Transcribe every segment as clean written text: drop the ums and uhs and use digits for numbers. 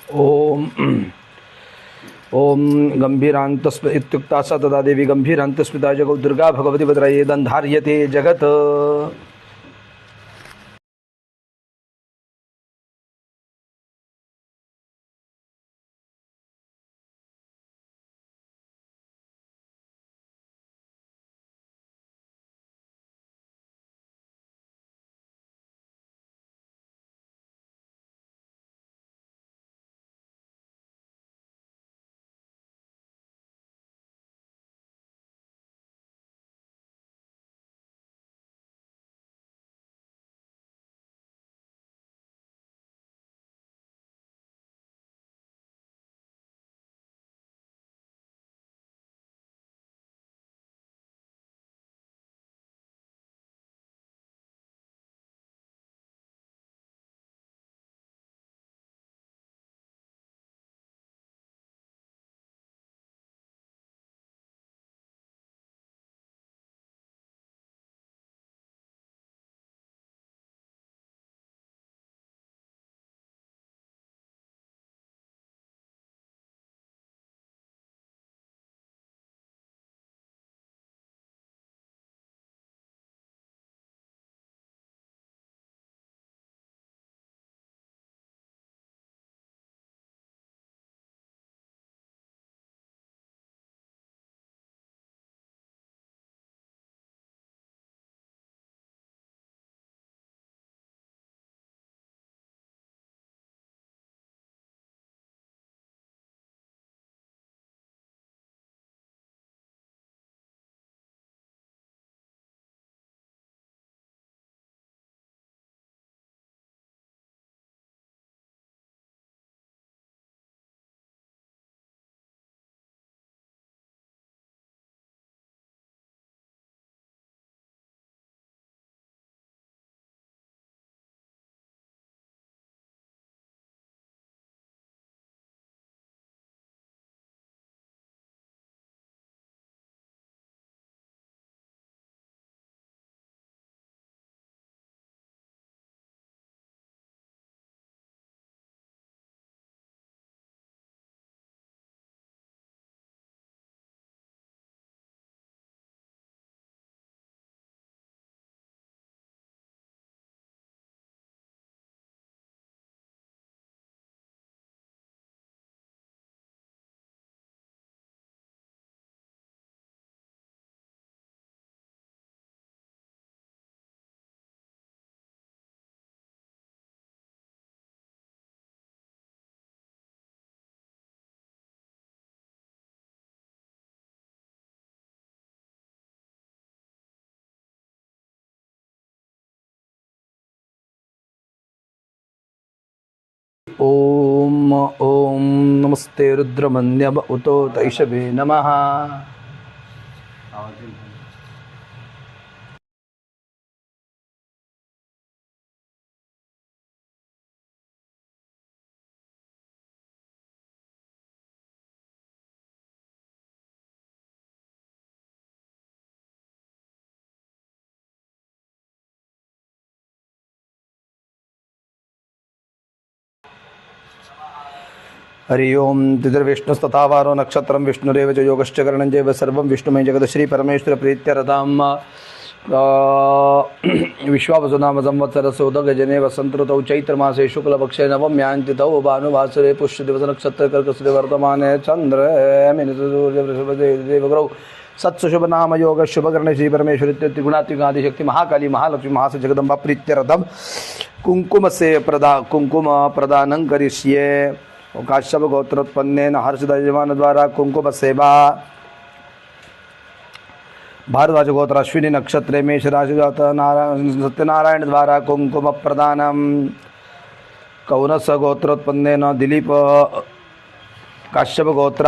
ओम ओम गंभीरांतस्म इत्युक्ता स तदा देवी गंभीरांतस्मिता जगौ दुर्गा भगवती भद्रये दन्धार्यते जगत्। ओम ओम नमस्ते रुद्रमन्यव उतो तैषवे नमः। हरि ओम तिथिर्विष्णुस्तथा वारो नक्षत्रं विष्णुरेव च योगश्च करणं चैव सर्वं विष्णुमय जगत् श्री परमेश्वर प्रीत्यरतां विश्वावसु नाम संवत्सरस्य उदगजने वसन्तऋतौ चैत्रमासे शुक्लपक्षे नवम्यां तौ भानुवासरे पुष्यदिवसनक्षत्रकर्कसुदे वर्तमाने चन्द्रसूर्यवृषभदेवगुरौ सत्सुशुभ नाम योग शुभकर्णे श्री परमेश्वरी गुणात्मिकादिशक्ति महाकाली महालक्ष्मी महास जगदम्बा प्रीत्यरथम कुंकुम प्रदानं करिष्ये। काश्यप गोत्रोत्पन्नेन हर्षदयमान द्वारा कुंकुम सेवा। भारद्वाज गोत्र अश्विनी नक्षत्रे मेष राशि सत्यनारायण द्वारा कुंकुम प्रदानम। कौनस गोत्रोत्पन्नेन दिलीप काश्यप गोत्र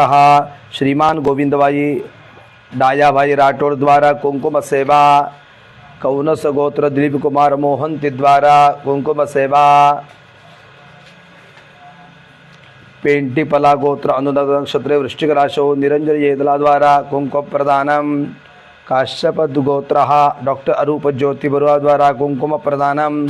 श्रीमान गोविंदभाई डायाभाई राठौड़ द्वारा कुंकुम सेवा। कौनस गोत्र दिलीप कुमार मोहंती द्वारा कुंकुम सेवा। पेंटिपला गोत्र अनुराग नक्षत्रे वृश्चिक राशौ निरंजन येदला द्वारा कुंकुम प्रदानम। काश्यप गोत्र डॉक्टर अरूप ज्योति बरुआ द्वारा कुंकुम प्रदानम।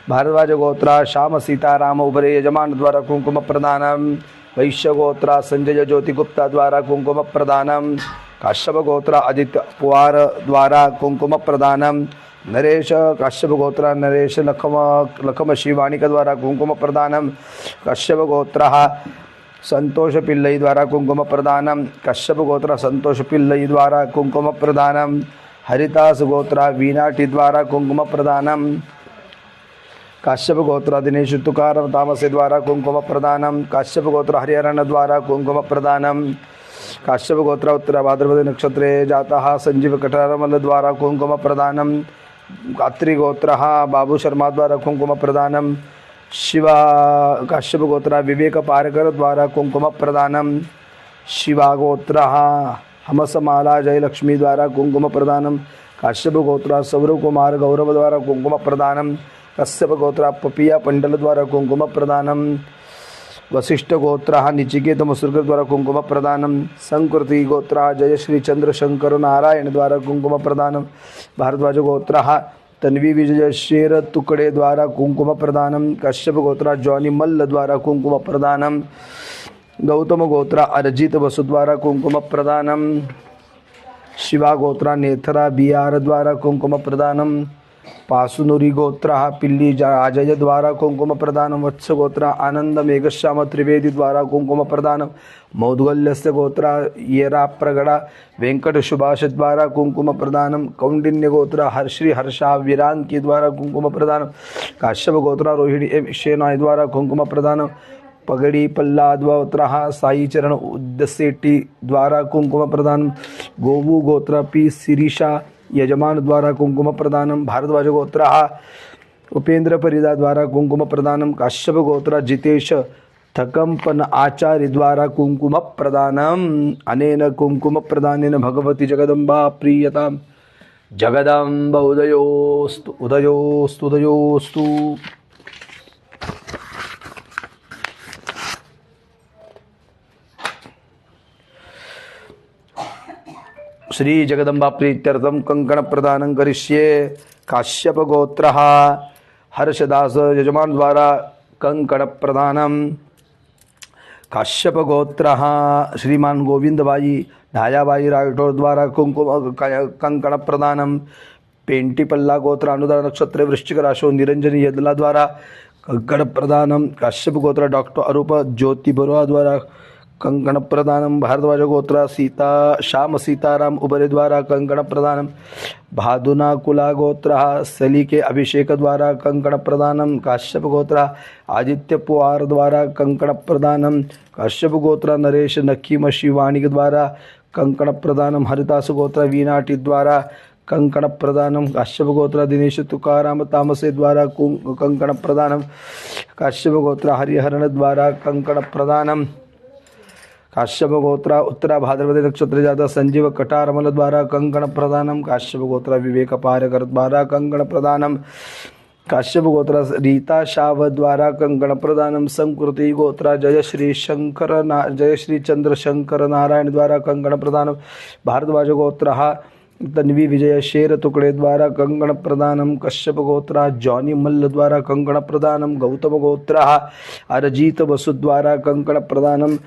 भारद्वाज गोत्रा श्याम सीताराम उभरे यजमान द्वारा कुंकुम प्रदानम। वैश्य गोत्रा संजय ज्योति गुप्ता द्वारा कुंकुम प्रदानम। काश्यप गोत्रा आदित्य पुवार द्वारा कुंकुम प्रदानम। नरेश काश्यप गोत्रा नरेश लखम शिवाणिक द्वारा कुंकुम प्रदानम। काश्यप गोत्र संतोष पिल्लई द्वारा कुंकुम प्रदानम। काश्यप गोत्र संतोष पिल्लई द्वारा कुंकुम प्रदानम। हरिदास गोत्रा वीनाटी द्वारा कुंकुम प्रदानम। काश्यप गोत्र दिनेश तुकार तामसे द्वारा कुंकुम प्रदानम। काश्यप गोत्र हरिहरण द्वारा कुंकुम प्रदानम। काश्यप गोत्र उत्तर भाद्रपद नक्षत्रे जाता संजीव कटारमल द्वारा कुंकुम प्रदानम। अत्रि गोत्र बाबू शर्मा द्वारा कुंकुम प्रदानम। शिवा काश्यप गोत्र विवेक पारकर द्वारा कुंकुम प्रदानम। शिवा गोत्र हमसमाला जयलक्ष्मी द्वारा कुंकुम प्रदानम। काश्यप गोत्र सौरव कुमार गौरव द्वारा कुंकुम प्रदानम। कश्यप गोत्र पपिया पंडल द्वारा कुंकुम प्रदानम। वशिष्ठ गोत्र निचिकेत मुसुर्ग द्वारा कुंकुम प्रदानम। संकृति गोत्र जयश्री चंद्रशंकर नारायण द्वारा कुंकुम प्रदानम। भारद्वाज गोत्र तन्वी विजय शेर तुकडे द्वारा कुंकुम प्रदानम। कश्यप गोत्र जॉनी मल्ल द्वारा कुंकुम प्रदानम। गौतम गोत्र अर्जित वसु द्वारा कुंकुम प्रदानम। शिवा गोत्र नेथरा बिहार द्वारा कुंकुम प्रदानम। पासुनुरी गोत्र पिल्ली अजय द्वारा कुंकुम प्रदानम। वत्स गोत्र आनंद मेघश्याम त्रिवेदी द्वारा कुंकुम प्रदानम। मौद्गल्यस्य गोत्र येरा प्रगड़ा वेंकट सुभाष द्वारा कुंकुम प्रदानम। कौंडिन्य गोत्र हर्षी हर्षा वीरांकी द्वारा कुंकुम प्रदानम। काश्यप गोत्र रोहिणी एम शेनाय द्वारा कुंकुम प्रदानम। पगड़ी पल्लाद्वोत्र साई चरण उद्दसेटी द्वारा कुंकुम प्रदानम। गोवु गोत्र पी शिरीषा यजमान द्वारा कुंकुम प्रदानम। भारद्वाज गोत्र उपेंद्र परिदा द्वारा कुंकुम प्रदानम। काश्यप गोत्र जितेश थकंपन आचार्य द्वारा कुंकुम प्रदानम। अनेन कुंकुम प्रदानेन भगवती जगदम्बा प्रीयताम। जगदम्ब उदयोस्तु उदयोस्तु उदयोस्तु। श्री जगदम्बा प्रीत्यर्थम कंकण प्रदान करिष्ये। काश्यप गोत्र हर्षदास यजमान द्वारा कंकण प्रदानम। काश्यप गोत्र श्रीमान गोविंदबाई ढायाबाई राठौर द्वारा कुंकुम कंकण प्रदानम। पेंटीपल्ला गोत्र अनुदा नक्षत्र वृश्चिक राशो निरंजनी यदला द्वारा कंकण प्रदानम। काश्यप गोत्र डॉक्टर अरूप ज्योति बरुआ द्वारा कंकण प्रदानम। भारद्वाज गोत्र सीता श्याम सीताराम उबरे द्वारा कंकण प्रदानम। भादुना कुला गोत्र सलीके अभिषेक द्वारा कंकण प्रदानम। काश्यप गोत्र आदित्य पुआर द्वारा कंकण प्रदानम। काश्यप गोत्र नरेश नकीम शिवाणिक द्वारा कंकण प्रदानम। हरिदास गोत्र वीनाटी द्वारा कंकण प्रदानम। काश्यप गोत्र दिनेश तुकाराम तामसे द्वारा कंकण प्रदानम। काश्यप गोत्र हरिहरण द्वारा कंकण प्रदानम। काश्यप गोत्र उत्तरा भाद्रपद नक्षत्र जाता संजीव कटारमल द्वारा कंकण प्रदानम। काश्यप गोत्र विवेक पारकर द्वारा कंकण प्रदानम। काश्यप गोत्र रीता शाव द्वारा कंकण प्रदानम। संकृति गोत्र जयश्री चंद्रशंकर नारायण द्वारा कंकण प्रदानम। भारद्वाज गोत्र तन्वी विजय शेर तुकडे द्वारा कंकण प्रदानम। कश्यप गोत्र जॉनी मल्ल द्वारा कंकण प्रदानम। गौतम गोत्र अरजीत वसु द्वारा कंकण प्रदानम।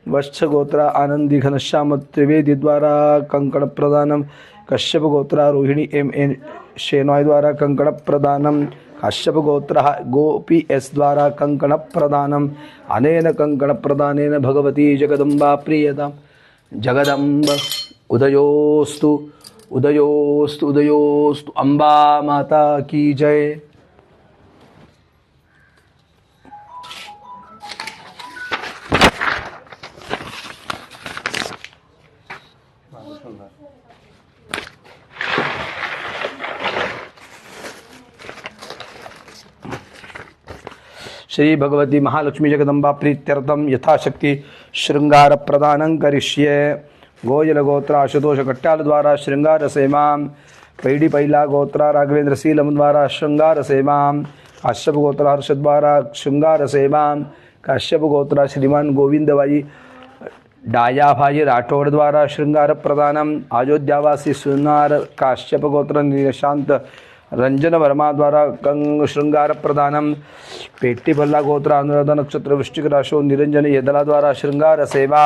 वत्स गोत्र आनंदी घनश्याम त्रिवेदी द्वारा कंकण प्रदानम। कश्यप गोत्र रोहिणी एम एन शेनॉय द्वारा कंकण प्रदानम। काश्यप गोत्र गोपी एस द्वारा कंकण प्रदानम। अनेन कंकण प्रदानेन भगवती जगदम्बा प्रीयताम। जगदम्ब उदयोस्तु उदयोस्तु उदयोस्तु। अम्बा माता की जय। श्री भगवती महालक्ष्मी जगदम्बा प्रीत्यर्थम यथाशक्ति श्रृंगार प्रदानं करिष्ये। गोयल गोत्र आशुतोष कट्टाल द्वारा श्रृंगार सेवाम। पैडी पैला गोत्र राघवेंद्र सीलम द्वारा श्रृंगार सेवाम। काश्यप गोत्र हर्ष द्वारा श्रृंगार सेवाम। काश्यप गोत्र श्रीमान गोविंदबाई डायाभाई राठौड़ द्वारा श्रृंगार प्रदानम। अयोध्यावासी सुनार काश्यप गोत्र निशांत रंजन वर्मा द्वारा कंग श्रृंगार प्रदानम। पेट्टीपल्ला गोत्र अनुराधा नक्षत्र वृश्चिक राशि निरंजन येदला द्वारा श्रृंगार सेवा।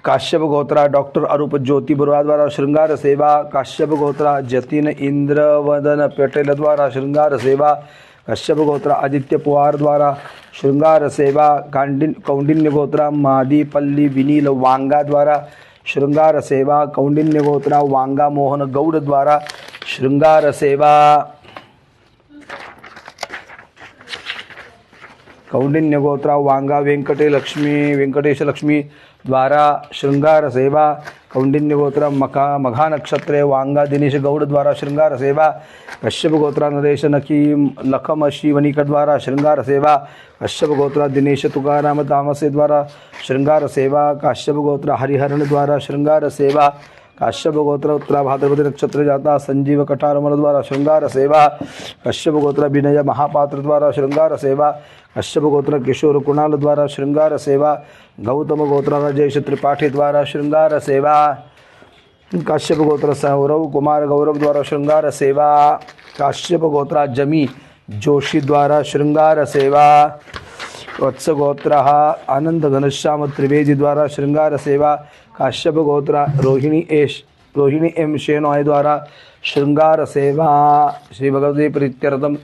काश्यप गोत्रा डॉक्टर अरूप ज्योति बरुआ द्वारा श्रृंगार सेवा। काश्यप गोत्रा जतिन इंद्रवदन पटेल द्वारा श्रृंगार सेवा। कश्यप गोत्रा आदित्य पुआर द्वारा श्रृंगार सेवा। कौंडिन्य गोत्रा मादीपल्ली विनील वांगा द्वारा श्रृंगार सेवा। कौंडिन्य गोत्रा वांगा मोहन गौड़ द्वारा श्रृंगार सेवा। कौंडिन्य गोत्रा वांगा वेंकटेश लक्ष्मी द्वारा श्रृंगार सेवा। कौंडिन्य गोत्र मघा नक्षत्रे वांगा दिनेश गौड़ द्वारा श्रृंगार सेवा। कश्यप गोत्रा नरेश लखम शिवनिकर द्वारा श्रृंगार सेवा। कश्यप गोत्रा दिनेश तुकाराम तामसे द्वारा श्रृंगार सेवा। काश्यप गोत्रा हरिहरण द्वारा श्रृंगार सेवा। काश्यप गोत्र उत्तरा भाद्रपद नक्षत्र जाता संजीव कटारमल द्वारा श्रृंगार सेवा। कश्यप गोत्र विनय महापात्र द्वारा श्रृंगार सेवा। कश्यप गोत्र किशोर कुणाल द्वारा श्रृंगार सेवा। गौतम गोत्र राजेश त्रिपाठी द्वारा श्रृंगार सेवा। काश्यप गोत्र सौरव कुमार गौरव द्वारा श्रृंगार सेवा। काश्यप गोत्रा जमी जोशी द्वारा श्रृंगार सेवा। वत्स गोत्र आनंद घनश्याम त्रिवेदी द्वारा श्रृंगार सेवा। काश्यप गोत्रा रोहिणी एम शेनॉय द्वारा श्रृंगार सेवा। श्री भगवती प्रीत्यर्थम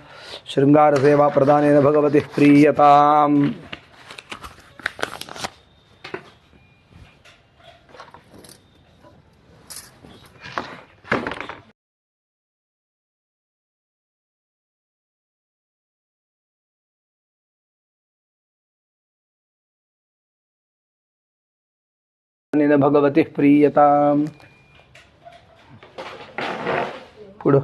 श्रृंगार सेवा प्रदानेन भगवती प्रीयताम्। भगवती प्रीयताम्। पुढं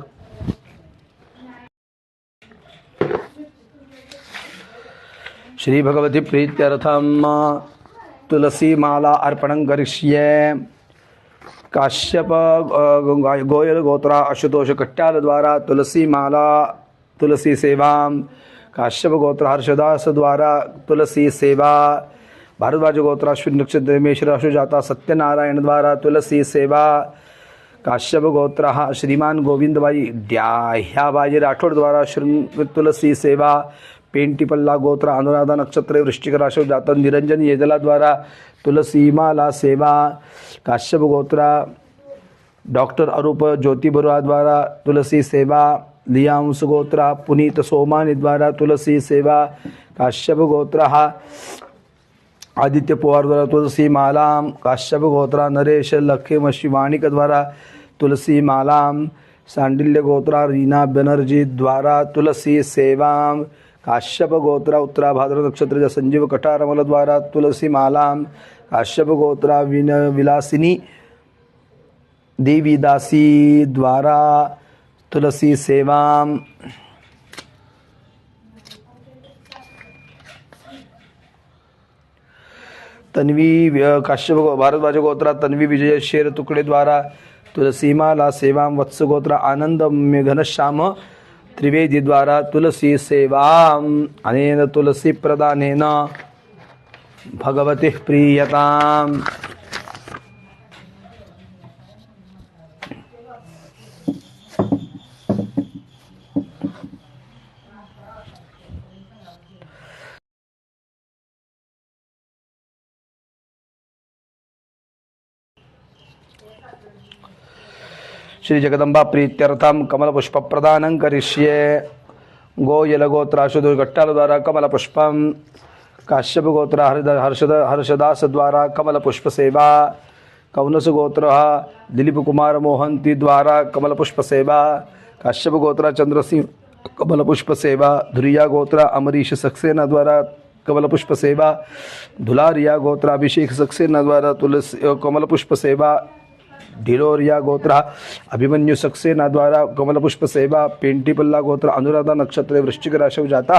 श्री भगवती प्रीत्यर्थम तुलसी माला अर्पणं करिष्ये। काश्यप गोयल गोत्रा आशुतोष कट्याल द्वारा तुलसी माला तुलसी सेवा। काश्यप गोत्र हर्षदास द्वारा तुलसी सेवा। भारद्वाज गोत्र अश्विन नक्षत्र मेष राशि जाता सत्यनारायण द्वारा तुलसी सेवा। काश्यप गोत्र श्रीमान गोविंदबाई ड्याह्याबाई राठौड़ द्वारा तुलसी सेवा। पेंटीपल्ला गोत्र अनुराधा नक्षत्र वृश्चिक राशि जाता निरंजन येदला द्वारा तुलसी माला सेवा। काश्यप गोत्र डॉक्टर अरूप ज्योति बरुआ द्वारा तुलसी सेवा। लियांश गोत्र पुनीत सोमानी द्वारा तुलसी सेवा। काश्यप गोत्र आदित्य पवार द्वारा तुलसी माला। काश्यप गोत्रा नरेश लखेम शिवाणिक द्वारा तुलसी माला। सांडिल्य गोत्रा रीना बनर्जी द्वारा तुलसी सेवा। काश्यप गोत्रा उत्तरा भाद्र नक्षत्र संजीव कटारमल द्वारा तुलसी माला। काश्यप गोत्रा विलासिनी देवीदासी द्वारा तुलसी सेवा। तन्वी काश्यप भारद्वाज गोत्रा तन्वी विजय शेर टुकड़े द्वारा तुलसी माला सेवा। वत्स गोत्र आनंद घनश्याम त्रिवेदी द्वारा तुलसी सेवा। अनेन तुलसी प्रदानेन भगवती प्रीयताम्। श्री जगदंबा प्रीत्यर्थम कमल पुष्प प्रदानं करिष्ये। गोयल गोत्र आशुतोष कट्याल द्वारा कमल पुष्पम। काश्यप गोत्र हर्षदास द्वारा कमल पुष्प सेवा। कौनस गोत्र दिलीप कुमार मोहंती द्वारा कमल पुष्प सेवा। काश्यप गोत्र चंद्रसिंह कमल पुष्प सेवा। धुरिया गोत्र अमरीश सक्सेना द्वारा कमल पुष्प सेवा। धुलारिया गोत्र अभिषेक सक्सेना द्वारा तुलसी कमल पुष्प सेवा। ढिलोरिया गोत्र अभिमन्यु सक्सेना द्वारा कमल पुष्प सेवा। पेंटीपल्ला गोत्र अनुराधा नक्षत्र वृश्चिक राशि जाता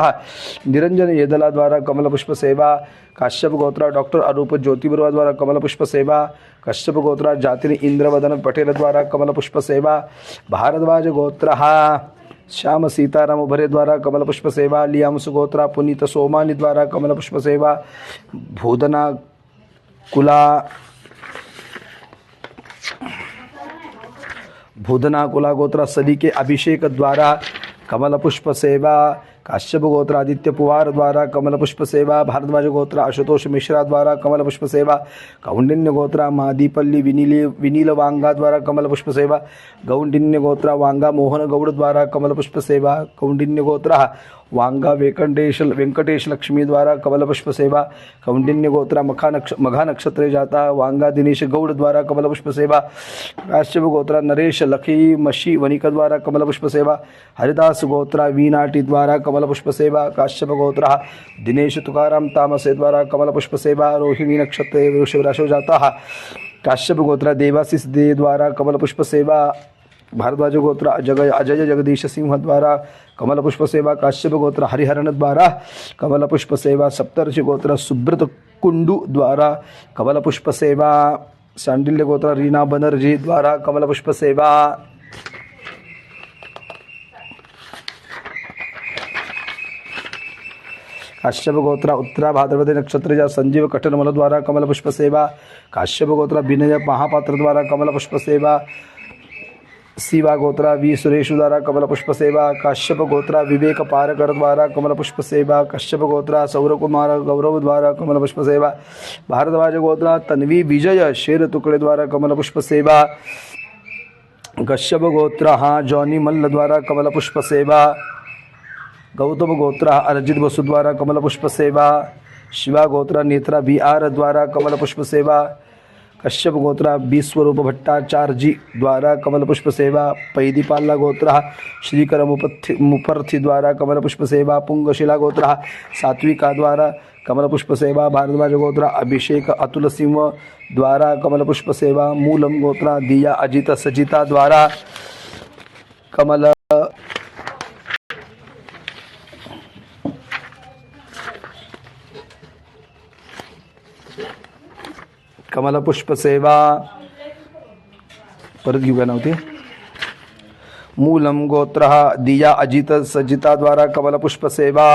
निरंजन येदला द्वारा कमल पुष्प सेवा। काश्यप गोत्र डॉक्टर अरूप ज्योति बरुआ द्वारा कमल पुष्प सेवा। कश्यप गोत्र जातिन इंद्रवदन पटेल द्वारा कमल पुष्प सेवा। भारद्वाज गोत्र श्याम सीताराम उभरे द्वारा कमल पुष्प सेवा। लियांश गोत्र पुनीत सोमानी द्वारा कमल पुष्प सेवा। भूदना कुला भूदना कुला गोत्र सदी के अभिषेक द्वारा कमल पुष्प सेवा, काश्यप गोत्र आदित्य पुवार द्वारा कमल पुष्प सेवा, भारद्वाज गोत्र आशुतोष मिश्रा द्वारा कमल पुष्प सेवा, कौंडिन्य गोत्र मादीपल्ली विनील वांगा द्वारा कमल पुष्प सेवा, कौंडिन्य गोत्र वांगा मोहन गौड़ द्वारा कमल पुष्प सेवा, कौंडिन्य गोत्र वांगा वेंकटेश लक्ष्मी द्वारा कमल पुष्प सेवा, कौंडिन्य गोत्र मघा नक्षत्रे जाता वांगा दिनेश गौड़ द्वारा कमल पुष्प सेवा, काश्यप गोत्र नरेश लखी मशी वनिक द्वारा कमल पुष्प सेवा, हरिदास गोत्र वीनाटी द्वारा कमल पुष्प सेवा, काश्यप गोत्र दिनेश तुकाराम तामसे द्वारा कमल पुष्प सेवा, रोहिणी नक्षत्रे वृषभ राशि जाता काश्यप गोत्र देवाशीष दे द्वारा कमल पुष्प सेवा, भारद्वाज गोत्र अजय जगदीश सिंह द्वारा कमल पुष्प सेवा, काश्यप गोत्र हरिहरण द्वारा कमल पुष्प सेवा, सप्तर्षि गोत्र सुब्रत कुंडू द्वारा कमल पुष्प सेवा, सांडिल्य गोत्र रीना बनर्जी द्वारा कमल पुष्प सेवा, काश्यप गोत्र उत्तरा भाद्रपद नक्षत्र संजीव कटनमल द्वारा कमल पुष्प सेवा, काश्यप गोत्र विनय महापात्र द्वारा कमल पुष्प सेवा, शिवा गोत्र वी सुरेश द्वारा कमल पुष्प सेवा, काश्यप गोत्र विवेक पारकर द्वारा कमल पुष्प सेवा, काश्यप गोत्र सौर कुमार गौरव द्वारा कमल पुष्प सेवा, भारद्वाज गोत्र तन्वी विजय शेर टुकड़े द्वारा कमल पुष्प सेवा, कश्यप गोत्र जॉनी मल्ल द्वारा कमल पुष्प सेवा, गौतम गोत्र अर्जित बसु द्वारा कमल पुष्प सेवा, शिवा गोत्र नेत्रा बी आर द्वारा कमल पुष्प सेवा, कश्यप गोत्र विश्वरूप भट्टाचार्य जी द्वारा कमल पुष्प सेवा, पैदीपाला गोत्र श्रीकर मुपर्थी द्वारा कमल पुष्प सेवा, पुंगशिला गोत्र सात्विका द्वारा कमल पुष्प सेवा, भारद्वाज गोत्र अभिषेक अतुल सिंह द्वारा कमल पुष्प सेवा, मूलम गोत्र दिया अजित सजिता द्वारा कमल कमल पुष्प सेवा, परत घेऊया नव्हते, मूलम गोत्र दिया अजित सजिता द्वारा कमल पुष्प सेवा,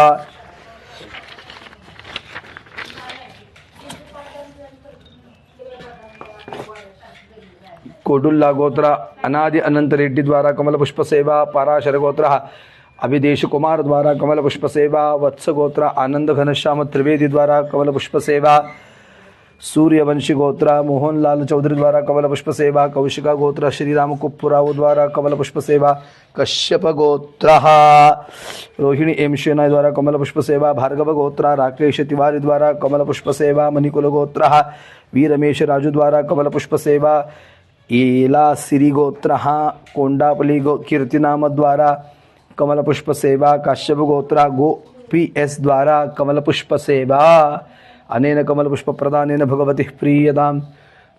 कोडुल्ला गोत्र अनादि अनंत रेड्डी द्वारा कमल पुष्प सेवा, पराशर गोत्र अभिदेश कुमार द्वारा कमल पुष्प सेवा, वत्स गोत्र आनंद घनश्याम त्रिवेदी द्वारा कमल पुष्प सेवा, सूर्यवंशी गोत्र मोहनलाल चौधरी द्वारा कमल पुष्प सेवा, कौशिका गोत्र श्रीराम कुप्पुराव द्वारा कमल पुष्प सेवा, कश्यप गोत्र रोहिणी एम शेनाय द्वारा कमल पुष्प सेवा, भार्गव गोत्र राकेश तिवारी द्वारा कमल पुष्प सेवा, मणिकुल गोत्र वी रमेश राजू द्वारा कमल पुष्प सेवा, एला सिरी गोत्र कोंडापली कीर्तिनाम द्वारा कमल पुष्प सेवा, काश्यप गोत्र गोपी एस द्वारा कमल पुष्प सेवा, अनेन कमल पुष्प प्रदानेन भगवती प्रीयताम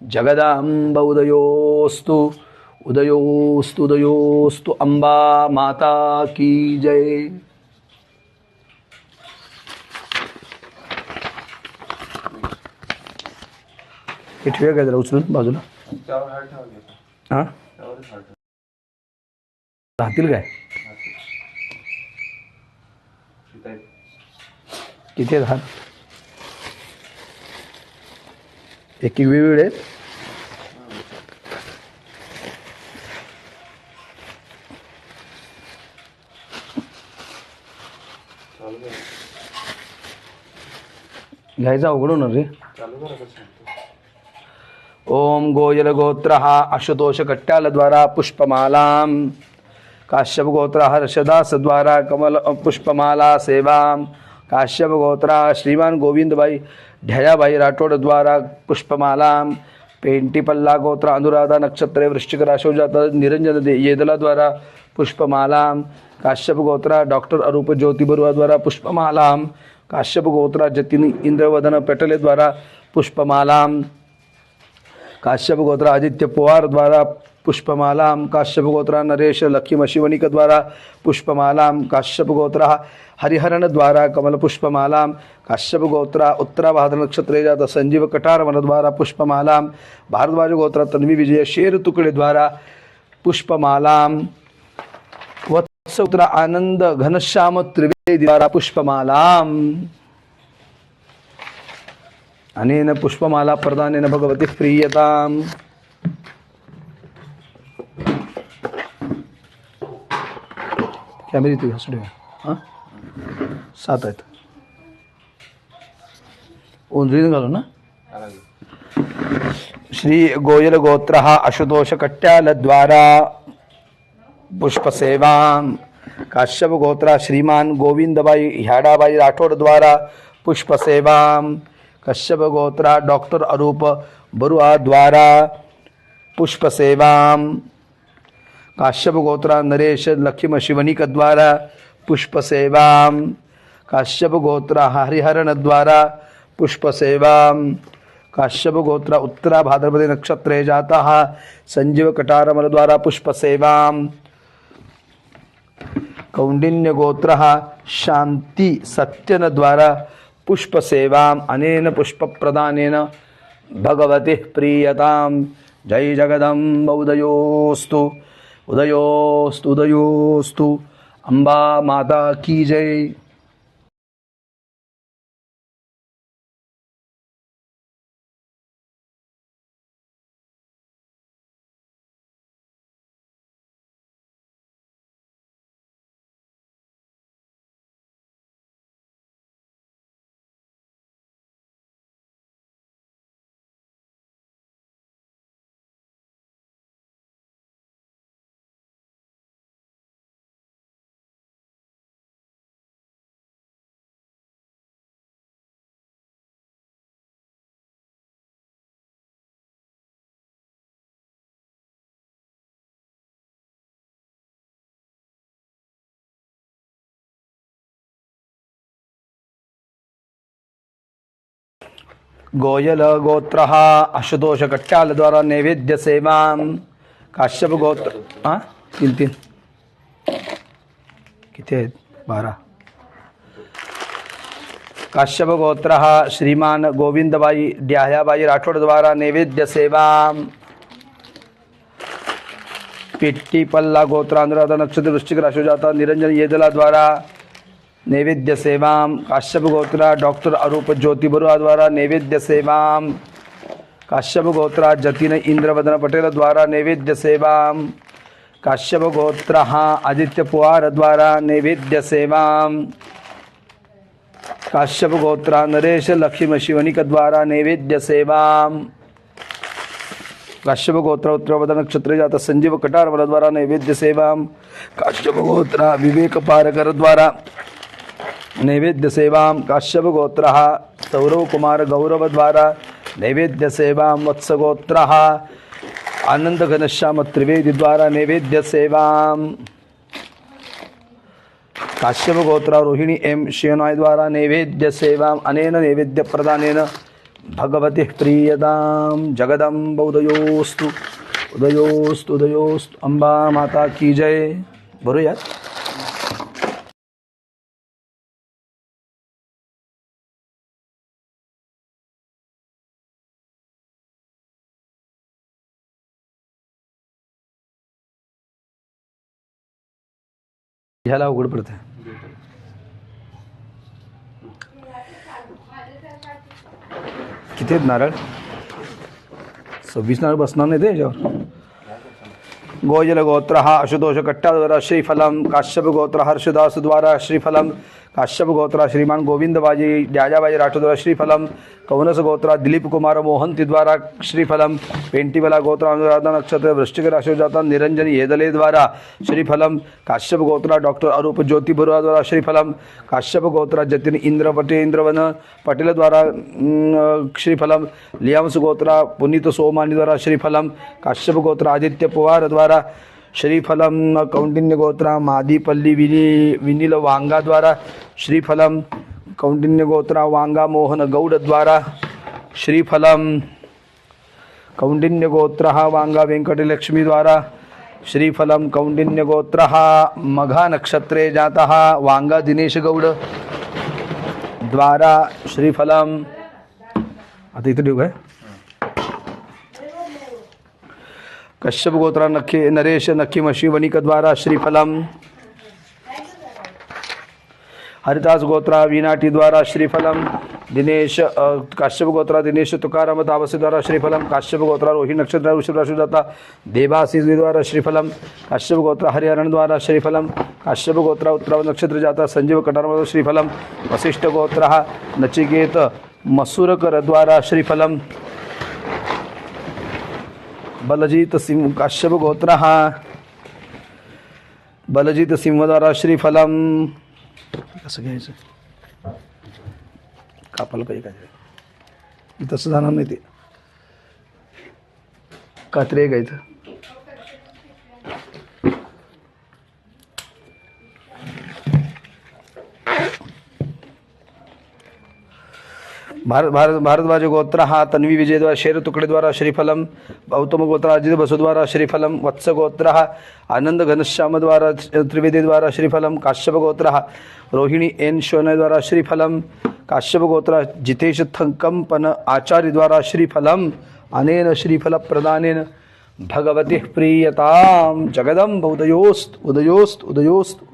जगदाम्ब उदयोस्तु उदयोस्तु उदयोस्तु अंबा माता की जय। हे ठेवूया काय जरा उचलून बाजूला, हां राहतील काय किती आहेत? एक वेगवेगळे आहेत. घ्यायचा अवघड होणार रे. ओम गोयल गोत्र आशुतोष कट्याल द्वारा पुष्पमालां, काश्यप गोत्र हर्षदास द्वारा कमल पुष्पमाला सेवा, काश्यप गोत्र श्रीमान गोविंद भाई ढयाबाई राठौड़ द्वारा पुष्पमालां, पेंटीपल्ला गोत्र अनुराधा नक्षत्रे वृश्चिक राशि जाता निरंजन येदला द्वारा पुष्पमालां, काश्यप गोत्र डॉक्टर अरूप ज्योति बरुआ द्वारा पुष्पमालां, काश्यप गोत्र जतिन इंद्रवदन पेटले द्वारा पुष्पमालां, काश्यप गोत्र आदित्य पवार द्वारा पुष्पमालां, काश्यप गोत्र नरेश लक्ष्मी शिवनिक द्वारा पुष्पमालां, काश्यप गोत्र हरिहरण द्वारा कमल पुष्पमालां, काश्यप गोत्र उत्तरा भाद्र नक्षत्रे जात संजीव कटारवन द्वारा पुष्पमालां, भारद्वाज गोत्र तन्वी विजय शेर टुकड़े द्वारा पुष्पमालां, वत्स गोत्र आनंद घनश्याम त्रिवेदी द्वारा पुष्पमालां, अनेन पुष्पमाला प्रदानेन भगवती प्रीयताम कॅमेरे तू हसडे हां 7 आहेत ओंजळीनं घालू ना श्री गोयल गोत्र आशुतोष कट्याल द्वारा पुष्पसेवा काश्यप गोत्रा श्रीमान गोविंदबाई ह्याडाबाई राठोड द्वारा पुष्पसेवा कश्यप गोत्रा डॉक्टर अरूप बरुआ द्वारा पुष्पसेवा काश्यप गोत्रा नरेश लक्ष्म शिवनिक द्वारा पुष्पसेवा काश्यप गोत्रा हरिहरण द्वारा पुष्पसेवा काश्यप गोत्रा उत्तरा भाद्रपदे नक्षत्रे जाता संजीव कटारमल द्वारा पुष्पसेवा कौंडिन्य गोत्र शांति सत्यन द्वारा पुष्पसेवा अनेन पुष्प प्रदानेन भगवती प्रीयताम जय जगदम्ब उदयोस्तु उदयोस्तु उदयोस्तु अम्बा माता की जय। गोयल गोत्र आशुतोष कट्याल द्वारा नैवेद्य सेवा काश्यप गोत्र हाँ 3 किती आहेत 12 काश्यप गोत्र श्रीमान गोविंदबाई ड्याह्याबाई राठोड द्वारा नैवेद्य सेवा पिट्टी पल्ला गोत्र अनुराधा नक्षत्र वृश्चिक राशि जाता निरंजन येदला द्वारा नैवेद्य सेवा काश्यप गोत्रा डॉक्टर अरूप ज्योति बरुआ द्वारा नैवेद्य सेवा काश्यप गोत्रा जतिन इंद्रवदन पटेल द्वारा नैवेद्य सेवा काश्यप गोत्र आदित्य पुआर द्वारा नैवेद्य सेवा काश्यप गोत्रा नरेश लक्ष्म शिवनिक द्वारा नैवेद्य सेवा काश्यप गोत्र उत्तरवदन नक्षत्र जाता संजीव कटारमल द्वारा नैवेद्य सेवा काश्यप गोत्रा विवेक पारकर द्वारा नैवेद्य सेवा काश्यप गोत्र सौरव कुमार गौरव द्वारा नैवेद्य सेवा वत्स गोत्र आनंद घनश्याम त्रिवेदी द्वारा नैवेद्य सेवा काश्यप गोत्र रोहिणी एम शिवनाय द्वारा नैवेद्य सेवा अनेन नैवेद्य प्रदानेन भगवती प्रीयताम जगदम्ब उदयोस्तु उदयोस्तु उदयोस्तु अम्बा माता की जय। बरोबर ह्याला अवघड पडतं किती आहेत नारळ 26 नारळ बसणार नाही ते याच्यावर गोयल गोत्र आशुतोष कट्टा द्वारा श्रीफलम काश्यप गोत्र हर्षदास द्वारा श्रीफलम काश्यप गोत्र श्रीमान गोविंदबाजी ड्याजाबाई राठोड द्वारा श्रीफलम कौनस गोत्र दिलीप कुमार मोहंती द्वारा श्रीफलम पेंटीवला गोत्र अनुराधा नक्षत्र वृश्चिक राशि जाता निरंजन येदले द्वारा श्रीफलम काश्यप गोत्र डॉक्टर अरूप ज्योति बरुआ द्वारा श्रीफलम काश्यप गोत्र जतिन इंद्र इंद्रवन पटेल द्वारा श्रीफलम लियामस गोत्र पुनीत सोमानी द्वारा श्रीफलम काश्यप गोत्र आदित्य पवार द्वारा श्रीफलम कौंडिन्य गोत्र मादीपल्ली विनील वांगा द्वारा श्रीफलम कौंडिन्य गोत्र वांगा मोहन गौड़ द्वारा श्रीफलम कौंडिन्य गोत्र वांगा वेंकट लक्ष्मी द्वारा श्रीफलम कौंडिन्य गोत्र मघा नक्षत्रे जाता वांगा दिनेश गौड़ द्वारा श्रीफलम आता इथं ठेवू काय कश्यप गोत्रा नरेश नक्की शिवनिक द्वारा श्रीफलम हरिदास गोत्रा विनाटी द्वारा श्रीफलम दिनेश काश्यप गोत्रा दिनेश तुकाराम तापसी द्वारा श्रीफलम काश्यप गोत्रा रोहिणी नक्षत्र वृषभ राशि जाता देवासी द्वारा श्रीफलम काश्यप गोत्रा हरिहरण द्वारा श्रीफलम काश्यप गोत्रा उत्तराव नक्षत्र जाता संजीव कटार श्रीफलम वशिष्ठ गोत्र नचिकेत मसूरकर द्वारा श्रीफलम बलजीत सिंह काश्यप गोत्र बलजीत सिंह द्वारा श्रीफलम कसं घ्यायचं कापायला पाहिजे काय तसं जाणार नाही ते कात्रे घ्यायचं भारद्वाज गोत्र तन्वी विजय द्वारा शेर तुकडे द्वारा श्रीफलम गौतम गोत्र अजित बसु द्वारा श्रीफलम वत्स गोत्र आनंद घनश्याम द्वारा त्रिवेदी द्वारा श्रीफलम काश्यप गोत्र रोहिणी एन शोन द्वारा श्रीफलम काश्यप गोत्र जितेश थंकंपन आचार्य द्वारा श्रीफलम अनेन श्रीफल प्रदानेन भगवती प्रीयताम जगदम्ब उदयोस्त उदयोस्त उदयोस्त।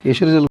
केशरी